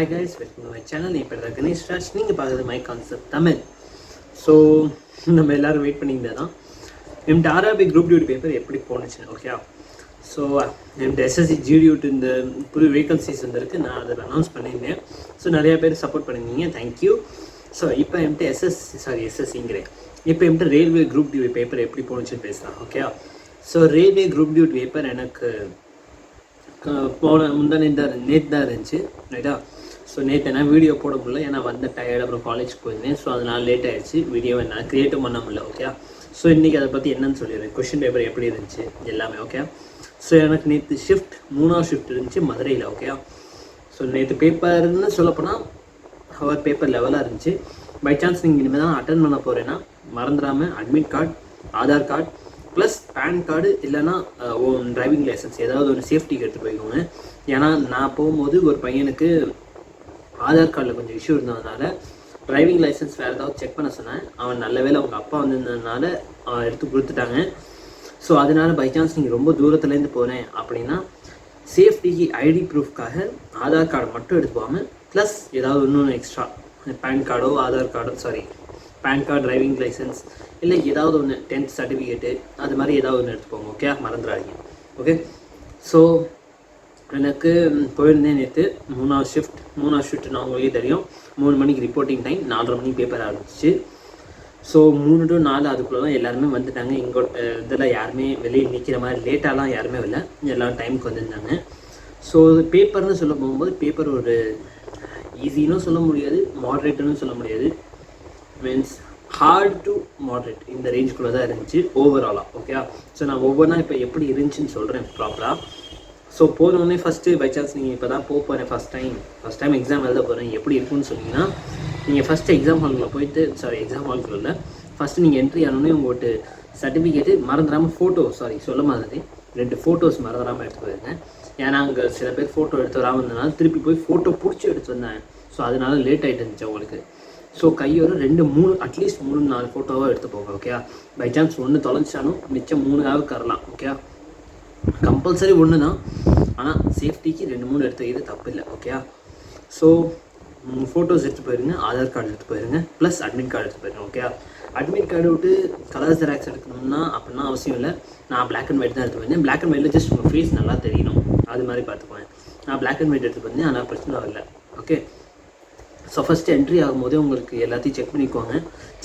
Hi guys, welcome to my channel. இப்போ தான் கணேஷ் ராஜ். நீங்கள் பார்க்குறது மை கான்செப்ட் தமிழ். ஸோ நம்ம எல்லோரும் வெயிட் பண்ணியிருந்தே தான் எம்கிட்ட ஆர்ஆர்பி குரூப் டியூட்டி பேப்பர் எப்படி போணுச்சு. ஓகே, ஸோ எம்கிட்ட எஸ்எஸ்சி ஜிடியூட் இந்த புது வேகன்சிஸ் வந்துருக்கு. நான் அதில் அனௌன்ஸ் பண்ணியிருந்தேன். ஸோ நிறையா பேர் சப்போர்ட் பண்ணியிருந்தீங்க, தேங்க்யூ. ஸோ இப்போ எம்கிட்ட எஸ்எஸ்சிங்கிறேன். இப்போ எம்கிட்ட ரயில்வே குரூப் டியூட்டி பேப்பர் எப்படி போணுச்சுன்னு பேசலாம். Okay, so railway group duty paper எனக்கு நேற்று தான் இருந்துச்சு, ரைட்டா. ஸோ நேற்று நான் வீடியோ போட முடியல, ஏன்னா வந்த டயர்டு, அப்புறம் காலேஜ் போயிருந்தேன். ஸோ அதனால் லேட் ஆகிடுச்சு, வீடியோவை நான் க்ரியேட்டும் பண்ண முடியல. ஓகே, ஸோ இன்றைக்கி அதை பற்றி என்னன்னு சொல்லிடுறேன், கொஷின் பேப்பர் எப்படி இருந்துச்சு எல்லாமே. ஓகே, ஸோ எனக்கு நேற்று மூணாவது ஷிஃப்ட் இருந்துச்சு மதுரையில். ஓகே, ஸோ நேற்று பேப்பர்னு சொல்லப்போனால் அவர் பேப்பர் லெவலாக இருந்துச்சு. பை சான்ஸ் நீங்கள் இனிமேல் தான் அட்டன் பண்ண போகிறேன்னா மறந்துடாமல் admit card, Aadhaar card plus PAN card இல்லைனா டிரைவிங் லைசன்ஸ் ஏதாவது ஒரு சேஃப்டிக்கு எடுத்து போய்க்கோங்க. ஏன்னா நான் போகும்போது ஒரு பையனுக்கு ஆதார் கார்டில் கொஞ்சம் இஷ்யூ இருந்ததுனால டிரைவிங் லைசன்ஸ் வேறு ஏதாவது செக் பண்ண சொன்னேன். அவன் நல்ல வேலை அவங்க அப்பா வந்திருந்ததுனால அவன் எடுத்து கொடுத்துட்டாங்க. ஸோ அதனால் பை சான்ஸ் நீங்கள் ரொம்ப தூரத்துலேருந்து போகிறேன் அப்படின்னா சேஃப்டிக்கு ஐடி ப்ரூஃப்காக ஆதார் கார்டு மட்டும் எடுத்துக்காமல் ப்ளஸ் ஏதாவது இன்னொன்று எக்ஸ்ட்ரா பேன் கார்டோ பேன் கார்டு, டிரைவிங் லைசன்ஸ் இல்லை ஏதாவது ஒன்று 10th சர்டிஃபிகேட்டு அது மாதிரி ஏதாவது ஒன்று எடுத்துக்கோங்க. ஓகே, மறந்துடாதீங்க. ஓகே, ஸோ எனக்கு போயிருந்தேன் நேற்று மூணாவது ஷிஃப்ட் நான் உங்களுக்கே தெரியும். 3 மணிக்கு ரிப்போர்ட்டிங் டைம், 4:30 மணிக்கு பேப்பர் ஆரம்பிச்சிச்சு. ஸோ 3 to 4 அதுக்குள்ளே தான் எல்லாருமே வந்துட்டாங்க. இதில் யாருமே வெளியே நிற்கிற மாதிரி லேட்டாலாம் யாருமே இல்லை, எல்லோரும் டைமுக்கு வந்திருந்தாங்க. ஸோ பேப்பர்னு சொல்ல போகும்போது பேப்பர் ஒரு ஈஸின்னு சொல்ல முடியாது, மாட்ரேட்டுன்னு சொல்ல முடியாது, மீன்ஸ் ஹார்ட் டு மாட்ரேட் இந்த ரேஞ்சுக்குள்ளே தான் இருந்துச்சு ஓவராலாக. ஓகே, ஸோ நான் ஒவ்வொன்றா இப்போ எப்படி இருந்துச்சுன்னு சொல்கிறேன் ப்ராப்பராக. ஸோ போனோடனே ஃபஸ்ட்டு பை சான்ஸ் நீங்கள் இப்போ தான் போகிறேன் ஃபஸ்ட் டைம் எக்ஸாம் எழுத போகிறேன், எப்படி இருக்குன்னு சொன்னீங்கன்னா நீங்கள் ஃபஸ்ட்டு எக்ஸாம் ஹாலுக்குள்ளே போயிட்டு எக்ஸாம் ஹாலுக்குள்ள ஃபஸ்ட்டு நீங்கள் என்ட்ரி ஆனோடனே உங்கள்கிட்ட சர்டிஃபிகேட்டு மறந்துடாமல் சொல்ல மாதிரி 2 ஃபோட்டோஸ் மறந்துடாமல் எடுத்து போயிருங்க. ஏன்னா அங்கே சில பேர் ஃபோட்டோ எடுத்து வராமல் இருந்ததுனால திருப்பி போய் ஃபோட்டோ பிடிச்சி எடுத்து வந்தேன். ஸோ அதனால லேட் ஆகிட்டு இருந்துச்சு உங்களுக்கு. ஸோ கையோட 2-3 அட்லீஸ்ட் 3-4 ஃபோட்டோவாக எடுத்து போங்க. ஓகே, பை சான்ஸ் 1 தொலைஞ்சாலும் மிச்சம் 3 கரலாம். ஓகே, கம்பல்சரி 1 தான், ஆனால் சேஃப்டிக்கு 2-3 எடுத்துக்கிறது தப்பு இல்லை. ஓகே, ஸோ ஃபோட்டோஸ் எடுத்து போயிருங்க, ஆதார் கார்டு எடுத்து போயிருங்க, ப்ளஸ் அட்மிட் கார்டு எடுத்து போயிருங்க. ஓகே, அட்மிட் கார்டு விட்டு கலர் ஜெராக்ஸ் எடுக்கணும்னா அப்படின்னா அவசியம் இல்லை. நான் பிளாக் அண்ட் ஒயிட் தான் எடுத்து போயிருந்தேன். பிளாக் அண்ட் ஒயிட்டில் ஜஸ்ட் உங்கள் ஃபேஸ் நல்லா தெரியணும், அது மாதிரி பார்த்துக்குவேன். நான் பிளாக் அண்ட் ஒயிட் எடுத்து போயிருந்தேன், ஆனால் பிரச்சனை வரல. ஓகே, ஸோ ஃபஸ்ட்டு என்ட்ரி ஆகும்போதே உங்களுக்கு எல்லாத்தையும் செக் பண்ணிக்குவாங்க.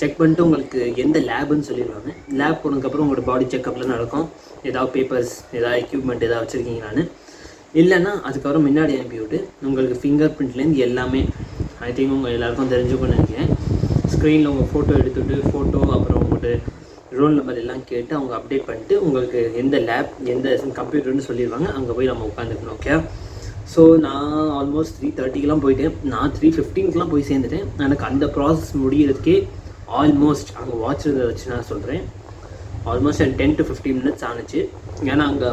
செக் பண்ணிட்டு உங்களுக்கு எந்த லேபுன்னு சொல்லிடுவாங்க. லேப் போனதுக்கப்புறம் உங்களோட பாடி செக்கப்பில் நடக்கும். ஏதாவது பேப்பர்ஸ், ஏதாவது எக்யூப்மெண்ட் ஏதாவது வச்சுருக்கீங்களான்னு, இல்லைன்னா அதுக்கப்புறம் முன்னாடி அனுப்பிவிட்டு உங்களுக்கு ஃபிங்கர் பிரிண்ட்லேருந்து எல்லாமே ஐ திங்க் உங்கள் எல்லாேருக்கும் தெரிஞ்சுக்கணும்னு நினைக்கிறேன். ஸ்க்ரீனில் உங்கள் ஃபோட்டோ எடுத்துகிட்டு அப்புறம் உங்கள்கிட்ட ரோல் நம்பர் எல்லாம் கேட்டு அவங்க அப்டேட் பண்ணிட்டு உங்களுக்கு எந்த லேப் எந்த கம்ப்யூட்டர்னு சொல்லிடுவாங்க. அங்கே போய் நம்ம உட்காந்துக்கணும். ஓகே, ஸோ நான் ஆல்மோஸ்ட் 3:30 போயிட்டேன். நான் 3:15 போய் சேர்ந்துட்டேன். எனக்கு அந்த ப்ராசஸ் முடிகிறதுக்கே ஆல்மோஸ்ட் அங்கே வாட்ச் வச்சு நான் சொல்கிறேன் ஆல்மோஸ்ட் 10 to 15 minutes ஆனிச்சு. ஏன்னா அங்கே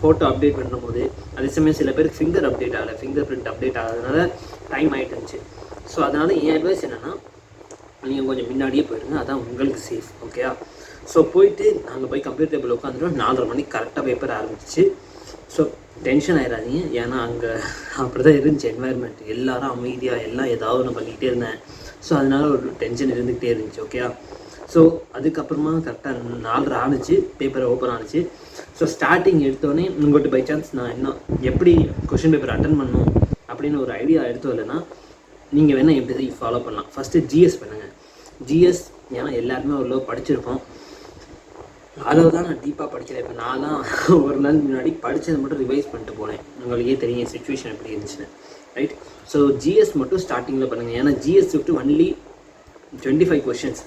ஃபோட்டோ அப்டேட் பண்ணும்போது அதே சமயம் சில பேருக்கு ஃபிங்கர் பிரிண்ட் அப்டேட் ஆகாதனால டைம் ஆகிட்டு இருந்துச்சு. ஸோ அதனால் என் அட்வைஸ் என்னென்னா நீங்கள் கொஞ்சம் முன்னாடியே போயிடுங்க, அதான் உங்களுக்கு சேஃப். ஓகே, ஸோ போயிட்டு நாங்கள் போய் கம்ப்யூட்டர் டேபிள் உட்காந்துட்டோம். 4:30 மணிக்கு கரெக்டாக பேப்பர் ஆரம்பிச்சிச்சு. ஸோ டென்ஷன் ஆகிடாதீங்க, ஏன்னா அங்கே அப்படி தான் இருந்துச்சு என்வாயர்மெண்ட். எல்லோரும் அமைதியாக எல்லாம் ஏதாவது ஒன்று பண்ணிக்கிட்டே இருந்தேன். ஸோ அதனால ஒரு டென்ஷன் இருந்துக்கிட்டே இருந்துச்சு. ஓகே, ஸோ அதுக்கப்புறமா கரெக்டாக 4:30 ஆனிச்சு, பேப்பர் ஓப்பன் ஆனிச்சு. ஸோ ஸ்டார்டிங் எடுத்தோடனே உங்கள்கிட்ட பை சான்ஸ் நான் இன்னும் எப்படி கொஷின் பேப்பர் அட்டன் பண்ணணும் அப்படின்னு ஒரு ஐடியா எடுத்து வரலைன்னா நீங்கள் வேணால் எப்படி ஃபாலோ பண்ணலாம். ஃபஸ்ட்டு ஜிஎஸ் பண்ணுங்கள். ஜிஎஸ் ஏன்னா எல்லாருமே ஒரு படிச்சிருப்போம். அளவு தான் நான் டீப்பாக படிக்கிறேன். இப்போ நான் தான் ஒரு நாள் முன்னாடி படித்ததை மட்டும் ரிவைஸ் பண்ணிட்டு போனேன். உங்களுக்கே தெரியும் சிச்சுவேஷன் எப்படி இருந்துச்சுன்னு, ரைட். ஸோ ஜிஎஸ் மட்டும் ஸ்டார்டிங்கில் பண்ணுங்கள். ஏன்னா ஜிஎஸ் விட்டு ஒன்லி 25 கொஷின்ஸ்.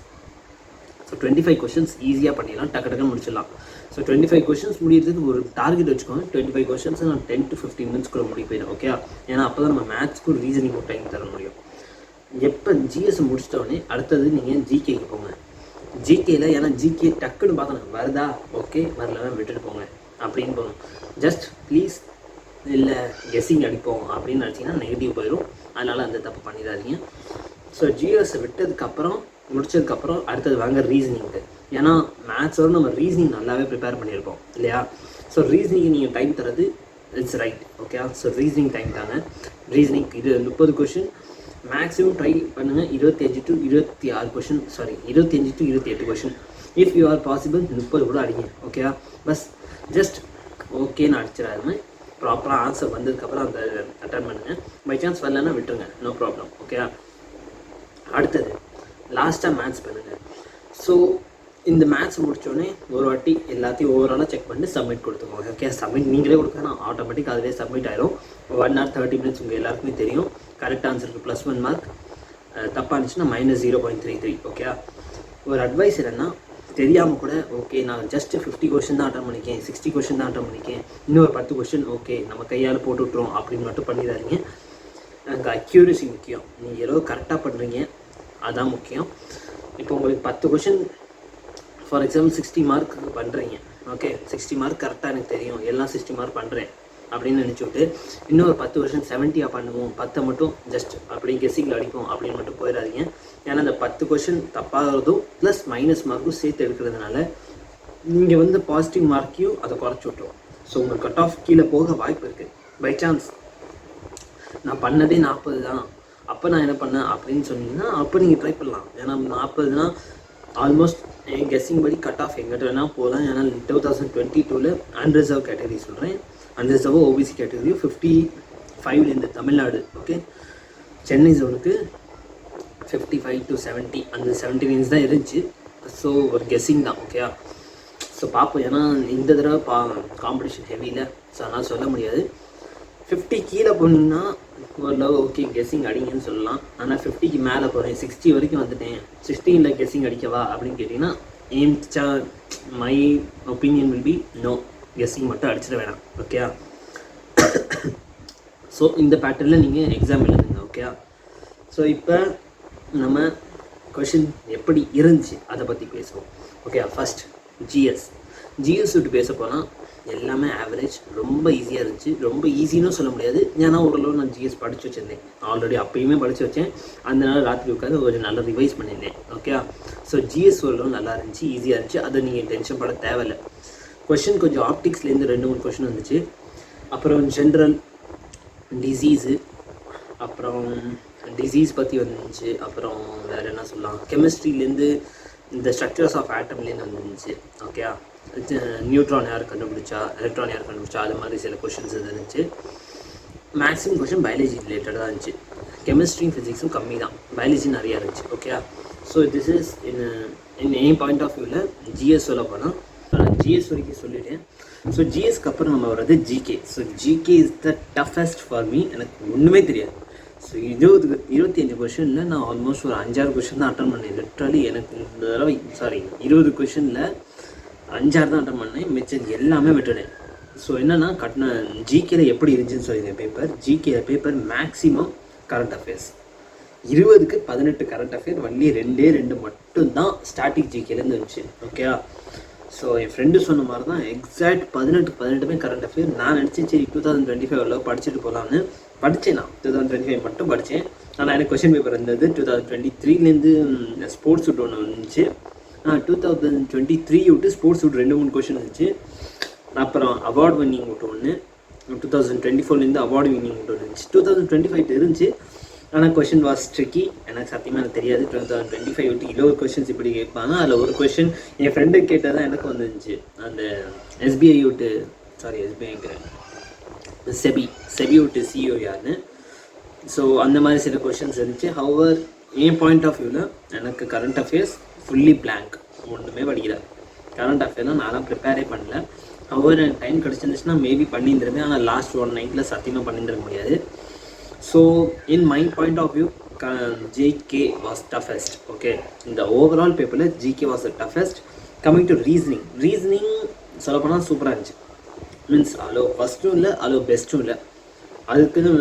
ஸோ 25 கொஷின்ஸ் ஈஸியாக பண்ணிடலாம், டக்குன்னு முடிச்சிடலாம். ஸோ 25 கொஷின்ஸ் முடியறதுக்கு ஒரு டார்கெட் வச்சுக்கோங்க. 25 கொஷின்ஸ் நான் 10 to 15 minutes முடி போயிடும். ஓகே, ஏன்னா அப்போ தான் நம்ம மேத்ஸ்க்கு ஒரு ரீசனிங் டைம் தர முடியும். எப்போ ஜிஎஸ் முடிச்சிட்டோடனே அடுத்தது நீங்கள் ஜிகேக்கு போங்க. ஜிகேயில் ஏன்னா ஜிகே டக்குன்னு பார்த்தோம் வருதா, ஓகே, வரலன்னா விட்டுட்டு போங்க அப்படின்னு போகணும். ஜஸ்ட் ப்ளீஸ் இல்லை கெஸ்ஸிங் அடிப்போம் அப்படின்னு நினச்சிங்கன்னா நெகட்டிவ் போயிடும். அதனால் அந்த தப்பு பண்ணிடாதீங்க. ஸோ ஜிஎஸ் முடிச்சதுக்கப்புறம் அடுத்தது வாங்க ரீசனிங்க்கு. ஏன்னா மேத்ஸோடு நம்ம ரீசனிங் நல்லாவே ப்ரிப்பேர் பண்ணியிருப்போம் இல்லையா. ஸோ ரீசனிங்கு நீங்கள் டைம் தரது it's right. Okay, so reasoning time தாங்க. ரீசனிங் இது 30 கொஷின் மேக்ஸிமம் ட்ரை பண்ணுங்கள். 25 to 26 question, sorry 25 to 28 question. If you are possible 30 கூட அடிங்க. ஓகேவா? பஸ் ஜஸ்ட் ஓகேன்னு அடிச்சிடாதுமே, ப்ராப்பராக ஆன்சர் வந்ததுக்கப்புறம் அந்த அட்டன் பண்ணுங்கள். பை சான்ஸ் வரலன்னா விட்டுருங்க, நோ ப்ராப்ளம். ஓகேவா? அடுத்தது லாஸ்ட்டாக மேத்ஸ் பண்ணுங்கள். ஸோ இந்த மேத்ஸ் முடித்தோடனே ஒரு வாட்டி எல்லாத்தையும் ஓவராலாக செக் பண்ணிட்டு சப்மிட் கொடுத்துக்கோங்க. ஓகே, சப்மிட் நீங்களே கொடுக்கணும், ஆட்டோமேட்டிக் அதிலே சப்மிட் ஆயிரும். 1 hour 30 minutes உங்கள் எல்லாருக்குமே தெரியும். கரெக்ட் ஆன்சருக்கு +1 mark, தப்பாக இருந்துச்சுன்னா -0.33. ஓகே, ஒரு அட்வைஸ் என்னென்னா, தெரியாமல் கூட ஓகே நான் ஜஸ்ட் 50 கொஷின் தான் அட்டன் பண்ணிக்கேன், 60 கொஷின் தான் அட்டன் பண்ணிக்கேன், இன்னொரு 10 கொஷின் ஓகே நம்ம கையால் போட்டு விட்ருவோம் அப்படின்னு மட்டும் பண்ணிடாதீங்க. எனக்கு அக்யூரசி முக்கியம். நீங்கள் ஏதோ கரெக்டாக பண்ணுறீங்க, அதுதான் முக்கியம். இப்போ உங்களுக்கு 10 கொஷின் ஃபார் எக்ஸாம்பிள் 60 mark பண்ணுறீங்க. ஓகே, 60 mark கரெக்டாக எனக்கு தெரியும், எல்லாம் 60 mark பண்ணுறேன் அப்படின்னு நினச்சிவிட்டு இன்னொரு 10 கொஷின் 70 பண்ணுவோம், 10 மட்டும் ஜஸ்ட் அப்படி கெஸ்ஸிங்கில் அடிப்போம் அப்படின்னு மட்டும் போயிடாதீங்க. ஏன்னா அந்த 10 கொஷின் தப்பாகிறதும் ப்ளஸ் மைனஸ் மார்க்கும் சேர்த்து எடுக்கிறதுனால நீங்கள் வந்து பாசிட்டிவ் மார்க்கையும் அதை குறைச்சி விட்டுரும். ஸோ உங்களுக்கு கட் ஆஃப் கீழே போக வாய்ப்பு இருக்குது. பை சான்ஸ் நான் பண்ணதே 40 தான், அப்போ நான் என்ன பண்ணேன் அப்படின்னு சொன்னீங்கன்னா அப்போ நீங்கள் ட்ரை பண்ணலாம். ஏன்னா 40னா ஆல்மோஸ்ட் என் கெஸ்ஸிங் படி கட் ஆஃப் எங்கிட்ட வேணால் போகலாம். ஏன்னா 2022 அன்ரிசர்வ் கேட்டகரி சொல்கிறேன், unreserved OBC category 55 Tamil Nadu. Okay, Chennai ஜோனுக்கு 55 to 70 அந்த 70 ரேஞ்ச் தான் இருந்துச்சு. ஸோ ஒரு கெஸ்ஸிங் தான். ஓகே, ஸோ பார்ப்போம். ஏன்னா இந்த தடவை காம்படிஷன் ஹெவியில், ஸோ அதனால் சொல்ல முடியாது. 50 கீழே போனீங்கன்னா ஓரளவு ஓகே கெஸ்ஸிங் அடிங்கன்னு சொல்லலாம். ஆனால் 50க்கு மேலே போகிறேன், 60 வரைக்கும் வந்துட்டேன், 16ல் கெஸ்ஸிங் அடிக்கவா அப்படின்னு கேட்டிங்கன்னா my opinion will be no, guessing மட்டும் அடிச்சிட வேணாம். ஓகே, ஸோ இந்த பேட்டர்னில் நீங்கள் எக்ஸாம் எழுதுங்க. ஓகே, ஸோ இப்போ நம்ம கொஷின் எப்படி இருந்துச்சு அதை பற்றி பேசுவோம். ஓகே, ஃபஸ்ட் ஜிஎஸ் விட்டு பேச போனால் எல்லாமே ஆவரேஜ், ரொம்ப ஈஸியாக இருந்துச்சு. ரொம்ப ஈஸின்னு சொல்ல முடியாது, ஏன்னா ஓரளவு நான் ஜிஎஸ் படித்து வச்சுருந்தேன் ஆல்ரெடி, அப்பயுமே படித்து வச்சேன். அதனால ராத்திரி உட்காந்து கொஞ்சம் நல்லா ரிவைஸ் பண்ணியிருந்தேன். ஓகே, ஸோ ஜிஎஸ் ஓரளவு நல்லா இருந்துச்சு, ஈஸியாக இருந்துச்சு, அதை நீங்கள் டென்ஷன் பட தேவையில்லை. கொஷின் கொஞ்சம் ஆப்டிக்ஸ்லேருந்து 2-3 கொஷின் வந்துச்சு. அப்புறம் ஜென்ரல் டிசீஸு, அப்புறம் டிசீஸ் பற்றி வந்துச்சு. அப்புறம் வேறு என்ன சொல்லலாம், கெமிஸ்ட்ரிலேருந்து இந்த ஸ்ட்ரக்சர்ஸ் ஆஃப் ஆட்டம்லேருந்து வந்துருந்துச்சு. ஓகே, நியூட்ரான் யார் கண்டுபிடிச்சா, எலக்ட்ரான் யார் கண்டுபிடிச்சா, அது மாதிரி சில கொஷின்ஸ் இருந்துச்சு. மேக்ஸிமம் கொஷின் பயாலஜி ரிலேட்டடாக இருந்துச்சு. கெமிஸ்ட்ரியும் ஃபிசிக்ஸும் கம்மி தான், பயாலஜி நிறையா இருந்துச்சு. ஓகே, ஸோ திஸ் இஸ் என் பாயிண்ட் ஆஃப் வியூவில் ஜிஎஸ் சொல்ல போனால் ஜிஎஸ் வரைக்கும் சொல்லிட்டேன். ஸோ ஜிஎஸ்க்கு அப்புறம் நம்ம வர்றது GK. So GK is the toughest for me. எனக்கு ஒன்றுமே தெரியாது. ஸோ 25 கொஷனில் நான் ஆல்மோஸ்ட் ஒரு 5-6 கொஷின் தான் அட்டன் பண்ணேன். லிட்ரலி எனக்கு இந்த தடவை 20 கொஷனில் 5-6 தான் அட்டன் பண்ணேன், மிச்சம் எல்லாமே விட்டுட்டேன். ஸோ என்னென்னா ஜிகேல எப்படி இருந்துச்சுன்னு சொல்லியிருந்தேன் paper. GK paper maximum current affairs 20க்கு 18 கரண்ட் அஃபேர், வள்ளி 2 மட்டும்தான் ஸ்டாட்டிக் ஜிகேலேருந்து இருந்துச்சு. ஓகேவா? ஸோ என் ஃப்ரெண்டு சொன்ன மாதிரி தான் எக்ஸாக்ட் 18 கரண்ட் அஃபேர். நான் நினச்சேன் சரி 2025 படிச்சுட்டு போகலான்னு படித்தேன். நான் 2025 மட்டும் படித்தேன். ஆனால் எனக்கு கொஷின் பேப்பர் இருந்தது 2023லேருந்து ஸ்போர்ட்ஸ் ஷூட் ஒன்று வந்துச்சு. 2023 விட்டு ஸ்போர்ட்ஸ் ஷூட் 2-3 கொஷின் இருந்துச்சு. அப்புறம் அவார்டு வின்னிங் விட்டு ஒன்று, 2024லேருந்து அவார்டு வின்னிங் விட்டு ஒன்று இருந்துச்சு. 2025 இருந்துச்சு, ஆனால் கொஷின் வாஸ் ட்ரிக்கி. எனக்கு சத்தியமாக எனக்கு தெரியாது 2025 விட்டு 20 கொஷின்ஸ் இப்படி கேட்பாங்க. அதில் ஒரு கொஷின் என் ஃப்ரெண்டு கேட்டால் தான் எனக்கு வந்துருந்துச்சு. அந்த எஸ்பிஐ விட்டு எஸ்பிஐங்கிற செபி விட்டு சிஓ யாருன்னு. ஸோ அந்த மாதிரி சில கொஷின்ஸ் இருந்துச்சு. ஹவர் என் பாயிண்ட் ஆஃப் வியூவில் எனக்கு கரண்ட் அஃபேர்ஸ் ஃபுல்லி பிளாங்க், ஒன்றுமே படிக்கல. கரண்ட் அஃபேர்லாம் நான்லாம் ப்ரிப்பேரே பண்ணல. ஹவர் எனக்கு டைம் கிடச்சிருந்துச்சுன்னா மேபி பண்ணியிருந்துருவேன். ஆனால் லாஸ்ட் 1 நைட்டில் சத்தியமாக பண்ணியிருந்துட முடியாது. So in my point of view GK was toughest. Okay, இந்த ஓவரால் பேப்பரில் GK was the toughest. Coming to reasoning சொல்லப்போனால் சூப்பராக இருந்துச்சு. மீன்ஸ் அவ்வளோ ஃபஸ்ட்டும் இல்லை, அவ்வளோ பெஸ்ட்டும் இல்லை. அதுக்குன்னு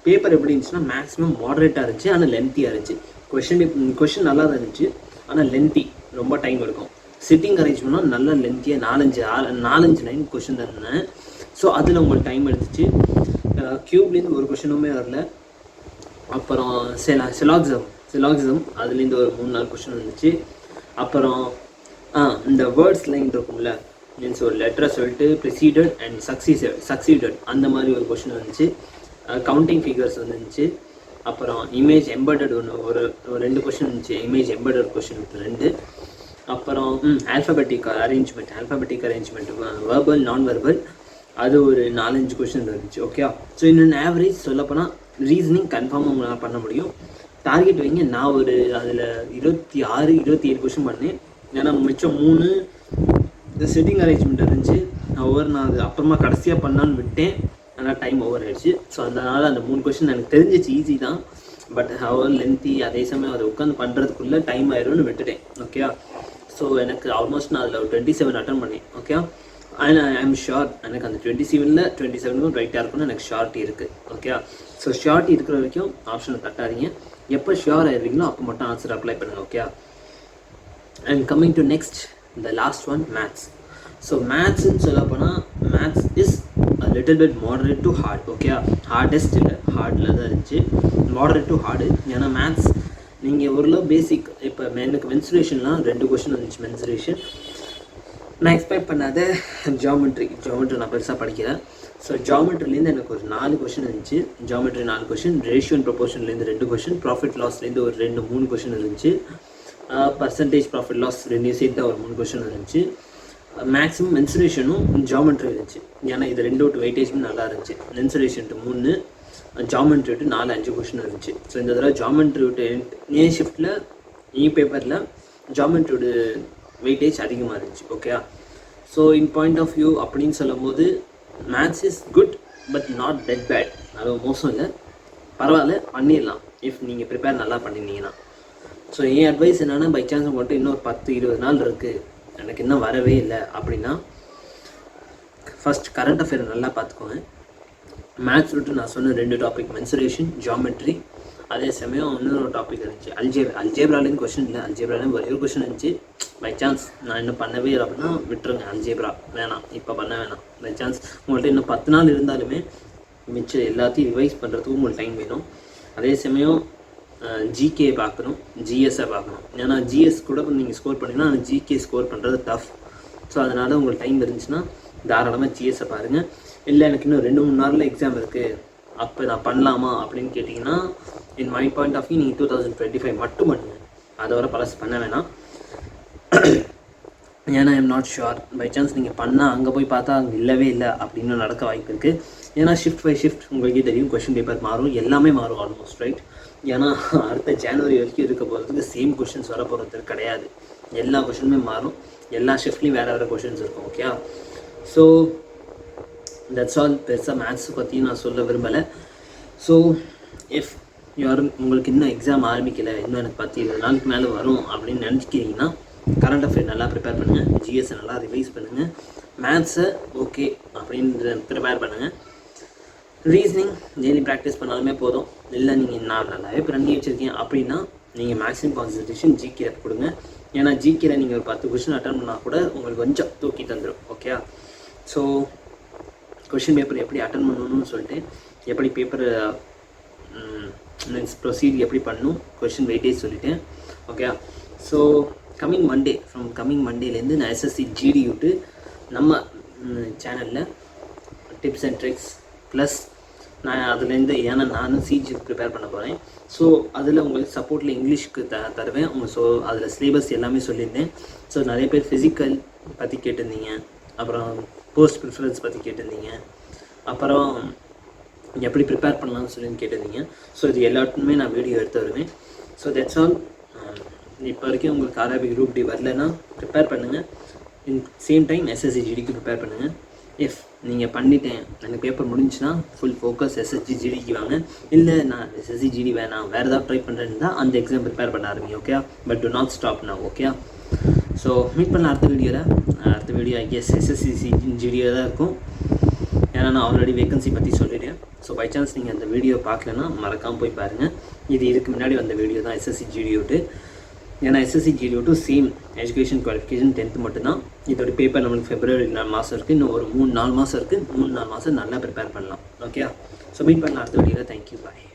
பேப்பர் எப்படி இருந்துச்சுன்னா மேக்ஸிமம் மாடரேட்டாக இருந்துச்சு, ஆனால் லென்த்தியாக இருந்துச்சு. கொஷின் நல்லா தான் இருந்துச்சு, ஆனால் லென்த்தி, ரொம்ப டைம் எடுக்கும். சிட்டிங் அரேஞ்ச்மெண்ட்னா நல்லா லென்த்தியாக 4-5 லைன் கொஷின் தான் இருந்தேன். ஸோ அதில் உங்களுக்கு டைம் எடுத்துச்சு. கியூப்லேருந்து ஒரு கொஷினுமே வரல. அப்புறம் சிலாக்ஸம் அதுலேருந்து ஒரு 3-4 கொஷின் வந்துச்சு. அப்புறம் இந்த வேர்ட்ஸ் லைன் இருக்கும்ல, மீன்ஸ் ஒரு லெட்டரை சொல்லிட்டு ப்ரிசீடட் அண்ட் சக்சீடட் அந்த மாதிரி ஒரு கொஷின் வந்துச்சு. கவுண்டிங் ஃபிகர்ஸ் வந்துச்சு. அப்புறம் இமேஜ் எம்பெடட் ஒரு 2 கொஷின் இருந்துச்சு. Image embedded question 2. அப்புறம் ஆல்ஃபபெட்டிக் அரேஞ்ச்மெண்ட் வெர்பல் நான் வெர்பல் அது ஒரு 4-5 கொஷின் இருந்துச்சு. ஓகே, ஸோ இன்னொன்று ஆவரேஜ் சொல்லப்போனால் ரீசனிங் கன்ஃபார்மாக உங்களால் பண்ண முடியும். டார்கெட் வைங்க. நான் ஒரு அதில் 26-27 கொஷின் பண்ணேன். ஏன்னா மிச்சம் 3 இந்த செட்டிங் அரேஞ்ச்மெண்ட் இருந்துச்சு. நான் அது அப்புறமா கடைசியாக பண்ணான்னு விட்டேன். ஆனால் டைம் ஓவர் ஆகிடுச்சு. ஸோ அதனால் அந்த 3 கொஷின் எனக்கு தெரிஞ்சிச்சு ஈஸி தான், பட் ஹவர் லென்த்தி, அதே சமயம் அதை உட்காந்து பண்ணுறதுக்குள்ளே டைம் ஆயிடும்னு விட்டுட்டேன். ஓகே, ஸோ எனக்கு ஆல்மோஸ்ட் நான் அதில் ஒரு 27 அட்டன் பண்ணேன். ஓகே, அண்ட் ஐ ஆம் ஷுர் எனக்கு அந்த 27க்கும் ரைட்டாக இருக்கும்னு எனக்கு ஷார்ட்டி இருக்குது. ஓகே, ஸோ ஷார்ட்டி இருக்கிற வரைக்கும் ஆப்ஷனை தட்டாதீங்க. எப்போ ஷியோர் ஆயிடுறீங்களோ அப்போ மட்டும் ஆன்சர் அப்ளை பண்ணுங்கள். Okay, and coming to next the last one, maths. So மேத்ஸ்ன்னு சொல்ல போனால் maths is little bit moderate to hard. Okay, hardest இல்லை, ஹார்டில் தான் இருந்துச்சு. Moderate to hard. ஏன்னா மேத்ஸ் நீங்கள் ஓரளவு பேசிக். இப்போ எனக்கு மென்சுரேஷன்லாம் 2 கொஷின் வந்துச்சு. மென்சுரேஷன் நான் எக்ஸ்பெக்ட் பண்ணாத. ஜியாமெட்ரி நான் பெருசாக படிக்கிறேன். ஸோ ஜியாமெட்ரிலேருந்து எனக்கு ஒரு 4 கொஷின் இருந்துச்சு. ஜியாமெட்ரி 4 கொஷின், ரேஷியோ அண்ட் ப்ரொபோர்ஷன்லேருந்து 2 கொஷின், ப்ராஃபிட் லாஸ்லேருந்து ஒரு 2-3 கொஷின் இருந்துச்சு. பர்சன்டேஜ் ப்ராஃபிட் லாஸ் 2 சேர்த்து ஒரு 3 கொஷின் இருந்துச்சு. மேக்ஸிமம் மென்சுரேஷனும் ஜியாமெட்ரி இருந்துச்சு. ஏன்னா இது 2 வெயிட்டேஜும் நல்லா இருந்துச்சு. மென்சுரேஷன் 3, ஜியாமெட்ரி 4-5 கொஷின் இருந்துச்சு. ஸோ இந்த தடவை ஜியாமெட்ரி ஏ ஷிஃப்ட்டில் பேப்பரில் ஜியாமெட்ரியோட வெயிட்டேஜ் அதிகமாக இருந்துச்சு. Okay, so in point of view அப்படின்னு சொல்லும் போது maths is good but not that bad. அது மோசம் இல்லை, பரவாயில்ல, பண்ணிடலாம் இஃப் நீங்கள் ப்ரிப்பேர் நல்லா பண்ணியிருந்தீங்கன்னா. ஸோ என் அட்வைஸ் என்னென்னா, பை சான்ஸ் மட்டும் இன்னும் ஒரு 10-20 நாள் இருக்குது, எனக்கு இன்னும் வரவே இல்லை அப்படின்னா ஃபஸ்ட் கரண்ட் அஃபேர் நல்லா பார்த்துக்கோங்க. மேத்ஸ் விட்டு நான் சொன்ன 2 டாபிக், மென்சுரேஷன், ஜியாமெட்ரி, அதே சமயம் இன்னொரு டாபிக் இருந்துச்சு அல்ஜேப்ராலேருந்து கொஷின் இல்லை. அல்ஜேப்ராலேருந்து ஒரே ஒரு கொஷின் இருந்துச்சு. பை சான்ஸ் நான் இன்னும் பண்ணவே இல்லை அப்படின்னா விட்டுருங்க. அல்ஜேப்ரா வேணாம், இப்போ பண்ண வேணாம். பை சான்ஸ் உங்கள்கிட்ட இன்னும் 10 நாள் இருந்தாலுமே மிச்சம் எல்லாத்தையும் ரிவைஸ் பண்ணுறதுக்கும் உங்களுக்கு டைம் வேணும். அதே சமயம் ஜிகே பார்க்கணும், ஜிஎஸ்ஸை பார்க்கணும். ஏன்னா ஜிஎஸ் கூட நீங்கள் ஸ்கோர் பண்ணிங்கன்னா அந்த ஜிகே ஸ்கோர் பண்ணுறது டஃப். ஸோ அதனால் உங்களுக்கு டைம் இருந்துச்சுன்னா தாராளமாக ஜிஎஸ்ஸை பாருங்கள். இல்லை எனக்கு இன்னும் 2-3 நாளில் எக்ஸாம் இருக்குது, அப்போ நான் பண்ணலாமா அப்படின்னு கேட்டிங்கன்னா, in my point of view நீங்கள் 2025 மட்டும் பண்ணுங்கள். அதை வர பழசு பண்ண வேணாம். ஏன்னா I'm not sure, by chance நீங்கள் பண்ணால் அங்கே போய் பார்த்தா அங்கே இல்லவே இல்லை அப்படின்னு நடக்க வாய்ப்பு இருக்குது. ஏன்னா ஷிஃப்ட் பை ஷிஃப்ட் உங்களுக்கே தெரியும், கொஷின் பேப்பர் மாறும், எல்லாமே மாறும் ஆல்மோஸ்ட், ரைட்? ஏன்னா அடுத்த ஜனவரி வரைக்கும் இருக்க போகிறதுக்கு சேம் கொஷின்ஸ் வர போகிறது கிடையாது. எல்லா கொஷினுமே மாறும், எல்லா ஷிஃப்ட்லேயும் வேறு கொஷின்ஸ் இருக்கும். Okay, so that's all. பெருசாக மேத்ஸ் பற்றி நான் சொல்ல விரும்பலை. ஸோ இஃப் உங்களுக்கு இன்னும் எக்ஸாம் ஆரம்பிக்கலை, இன்னும் எனக்கு 10-20 நாளுக்கு மேலே வரும் அப்படின்னு நினச்சிக்கிறீங்கன்னா கரண்ட் அஃபேர் நல்லா ப்ரிப்பேர் பண்ணுங்கள், ஜிஎஸ்ஸை நல்லா ரிவைஸ் பண்ணுங்கள், மேத்ஸை ஓகே அப்படின்னு ப்ரிப்பேர் பண்ணுங்கள். ரீசனிங் டெய்லி ப்ராக்டிஸ் பண்ணாலுமே போதும். இல்லை நீங்கள் நான் நல்லாவே பண்ணி வச்சுருக்கேன் அப்படின்னா நீங்கள் மேக்ஸிமம் கான்சன்ட்ரேஷன் ஜிகேல கொடுங்க. ஏன்னா ஜிகேல நீங்கள் ஒரு 10 கொஷின் அட்டன் பண்ணால் கூட உங்களுக்கு கொஞ்சம் தூக்கி தந்துடும். ஓகே, ஸோ கொஷின் பேப்பர் எப்படி அட்டன் பண்ணணும்னு சொல்லிட்டு, எப்படி பேப்பர் மீன்ஸ் ப்ரொசீட் எப்படி பண்ணணும், கொஷின் வெயிட்டேஜ் சொல்லிட்டேன். ஓகே, ஸோ கம்மிங் மண்டேலேருந்து நான் எஸ்எஸ்சி ஜிடி விட்டு நம்ம சேனலில் டிப்ஸ் அண்ட் ட்ரிக்ஸ் ப்ளஸ் நான் அதுலேருந்து, ஏன்னா நானும் சிஜி ப்ரிப்பேர் பண்ண போகிறேன். ஸோ அதில் உங்களுக்கு சப்போர்ட்டில் இங்கிலீஷ்க்கு தருவேன். ஸோ அதில் சிலேபஸ் எல்லாமே சொல்லியிருந்தேன். ஸோ நிறைய பேர் ஃபிசிக்கல் பற்றி கேட்டிருந்தீங்க, அப்புறம் போஸ்ட் ப்ரிஃபரன்ஸ் பற்றி கேட்டிருந்தீங்க, அப்புறம் எப்படி ப்ரிப்பேர் பண்ணலாம்னு சொல்லி கேட்டிருந்தீங்க. ஸோ இது எல்லாத்துக்குமே நான் வீடியோ எடுத்து வருவேன். So that's all. இப்போ வரைக்கும் உங்களுக்கு ஆர்ஆர்பி குரூப் டி வரலன்னா ப்ரிப்பேர் பண்ணுங்கள். இன் சேம் டைம் எஸ்எஸ்சி ஜிடிக்கு ப்ரிப்பேர் பண்ணுங்கள். இஃப் நீங்கள் பண்ணிட்டேன் எனக்கு பேப்பர் முடிஞ்சுன்னா ஃபுல் ஃபோக்கஸ் எஸ்எஸ்சி ஜிடிக்கு வாங்க. இல்லை நான் எஸ்எஸ்சி ஜிடி வேணாம் வேறு ஏதாவது ட்ரை பண்ணுறேன்னு தான் அந்த எக்ஸாம் ப்ரிப்பேர் பண்ண ஆரம்பிங்க. Okay, but to not stop நான். ஓகே, ஸோ மீட் பண்ணலாம் அடுத்த வீடியோ ஐ கெஸ் எஸ்எஸ்சி ஜிடியில் தான் இருக்கும். ஏன்னா நான் ஆல்ரெடி வேகன்சி பற்றி சொல்லிட்டேன். ஸோ பை சான்ஸ் நீங்கள் அந்த வீடியோ பார்க்கலன்னா மறக்காமல் போய் பாருங்கள். இதுக்கு முன்னாடி வந்த வீடியோ தான் எஸ்எஸ்சி ஜிடியோட்டு. ஏன்னா எஸ்எஸ்சி ஜிடியோட்டு சேம் எஜுகேஷன் குவாலிஃபிகேஷன் 10th மட்டும்தான். இதோட பேப்பர் நம்மளுக்கு February 4 மாதம் இருக்குது. இன்னும் ஒரு 3-4 மாதம் இருக்குது. 3-4 மாதம் நல்லா ப்ரிப்பேர் பண்ணலாம். ஓகே, ஸோ மீட் பண்ணலாம் அடுத்த வீடியோவில். தேங்க்யூ, பாய்.